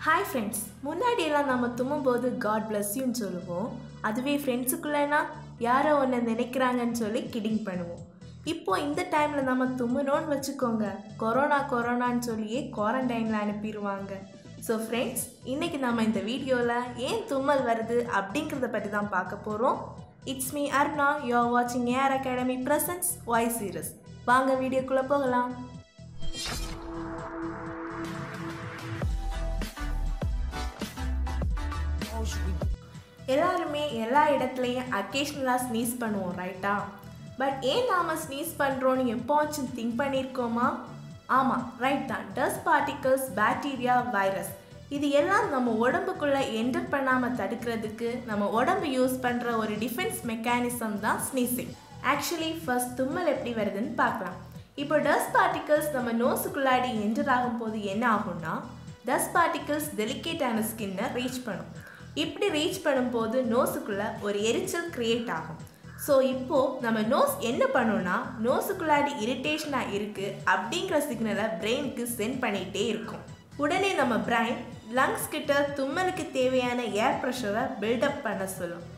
Hi friends, முன்னாடியெல்லாம் நம்ம தும்மும்போது God plus யூன்னு சொல்லுவோம். அதுவே ஃப்ரெண்ட்ஸுக்குள்ளேனா யாரோ ஒன்று நினைக்கிறாங்கன்னு சொல்லி கிடிங் பண்ணுவோம். இப்போ இந்த டைமில் நம்ம தும்முனோன்னு வச்சுக்கோங்க, கொரோனான்னு சொல்லியே குவாரண்டைனில் அனுப்பிடுவாங்க. ஸோ ஃப்ரெண்ட்ஸ், இன்றைக்கி நம்ம இந்த வீடியோவில் ஏன் தும்மல் வருது அப்படிங்கிறத பற்றி தான் பார்க்க போகிறோம். It's me Aruna, you are வாட்சிங் AR academy presence voice series. வாங்க வீடியோக்குள்ளே போகலாம். எல்லாருமே எல்லா இடத்துலையும் அக்கேஷ்னலாக ஸ்னீஸ் பண்ணுவோம், ரைட்டா? பட் ஏன் நாம் ஸ்னீஸ் பண்ணுறோன்னு எப்போச்சும் திங்க் பண்ணியிருக்கோமா? ஆமாம், ரைட் தான். டஸ்ட் பார்ட்டிகல்ஸ், பாக்டீரியா, வைரஸ் இது எல்லாம் நம்ம உடம்புக்குள்ளே என்டர் பண்ணாமல் தடுக்கிறதுக்கு நம்ம உடம்பு யூஸ் பண்ணுற ஒரு டிஃபென்ஸ் மெக்கானிசம் தான் ஸ்னீசிங். ஆக்சுவலி ஃபர்ஸ்ட் தும்மல் எப்படி வருதுன்னு பார்க்கலாம். இப்போ டஸ்ட் பார்ட்டிகல்ஸ் நம்ம நோஸுக்குள்ளாடி என்டர் ஆகும்போது என்ன ஆகும்னா, டஸ்ட் பார்ட்டிகல்ஸ் டெலிகேட்டான ஸ்கின்னை ரீச் பண்ணும். இப்படி ரீச் பண்ணும்போது நோஸுக்குள்ளே ஒரு எரிச்சல் க்ரியேட் ஆகும். ஸோ இப்போது நம்ம நோஸ் என்ன பண்ணுன்னா, நோஸுக்குள்ளாடி இரிட்டேஷனாக இருக்குது அப்படிங்கிற சிக்னலை பிரெயினுக்கு சென்ட் பண்ணிகிட்டே இருக்கும். உடனே நம்ம பிரெயின் லங்ஸ் கிட்ட தும்மலுக்கு தேவையான ஏர் ப்ரெஷரை பில்டப் பண்ண சொல்லும்.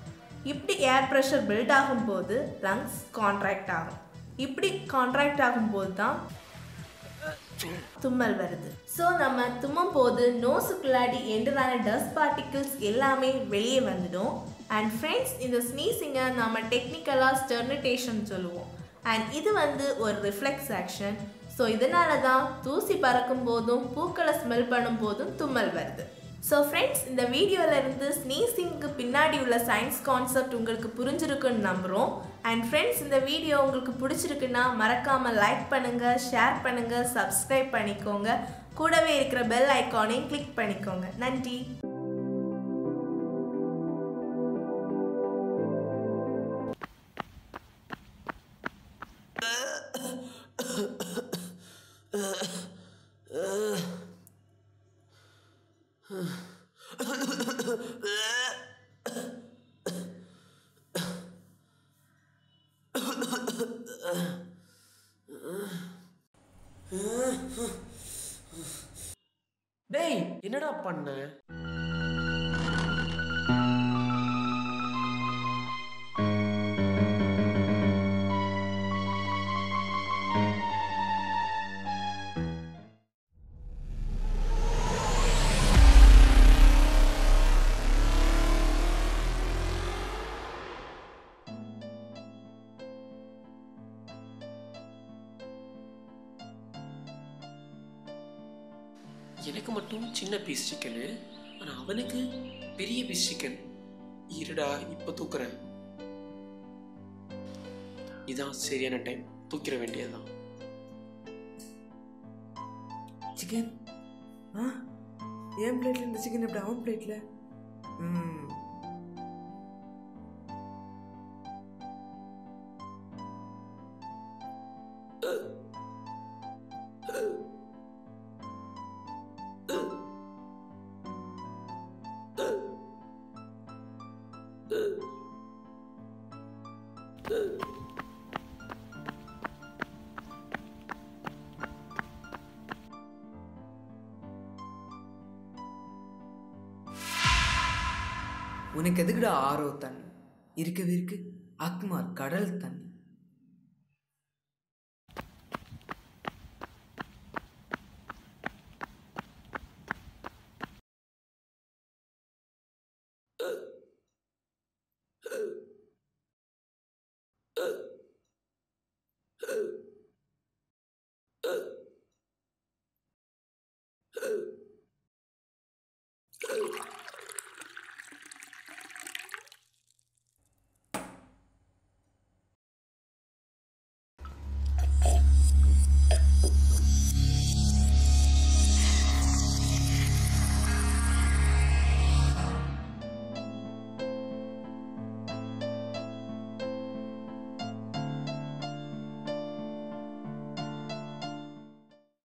இப்படி ஏர் ப்ரெஷர் பில்ட் ஆகும்போது லங்ஸ் கான்ட்ராக்ட் ஆகும். இப்படி கான்ட்ராக்ட் ஆகும்போது தான் தும்மல் வருது. ஸோ நம்ம தும்மும் போது நோஸுக்குள்ளாடி என்டரான டஸ்ட் பார்ட்டிகிள்ஸ் எல்லாமே வெளியே வந்துடும். அண்ட் ஃப்ரெண்ட்ஸ், இந்த ஸ்னீசிங்கை நம்ம டெக்னிக்கலாக ஸ்டெர்னிட்டேஷன் சொல்லுவோம். அண்ட் இது ஒரு ரிஃப்ளெக்ஸ் ஆக்ஷன். ஸோ இதனால தான் தூசி பறக்கும் போதும் பூக்களை ஸ்மெல் பண்ணும் போதும் தும்மல் வருது. ஸோ ஃப்ரெண்ட்ஸ், இந்த வீடியோவிலேருந்து ஸ்னீசிங்க்கு பின்னாடி உள்ள சயின்ஸ் கான்செப்ட் உங்களுக்கு புரிஞ்சிருக்குன்னு நம்புகிறோம். அண்ட் ஃப்ரெண்ட்ஸ், இந்த வீடியோ உங்களுக்கு பிடிச்சிருக்குன்னா மறக்காமல் லைக் பண்ணுங்கள், ஷேர் பண்ணுங்கள், சப்ஸ்கிரைப் பண்ணிக்கோங்க. கூடவே இருக்கிற பெல் ஐக்கானையும் கிளிக் பண்ணிக்கோங்க. நன்றி. டேய், என்னடா பண்ண? எனக்கு மட்டும் சின்ன பீஸ் சிக்கனு, ஆனால் அவனுக்கு பெரிய பீஸ் சிக்கன். இருடா, இப்போ தூக்குறேன். இதான் சரியான டைம், தூக்கிட வேண்டியதுதான். சிக்கன் என் பிளேட்ல இந்த சிக்கன் எப்படி அவன் பிளேட்ல? உனக்கு எதுக்குடா ஆரோ தண்ணி? இருக்கவே இருக்கு அக்மார் கடல் தண்ணி.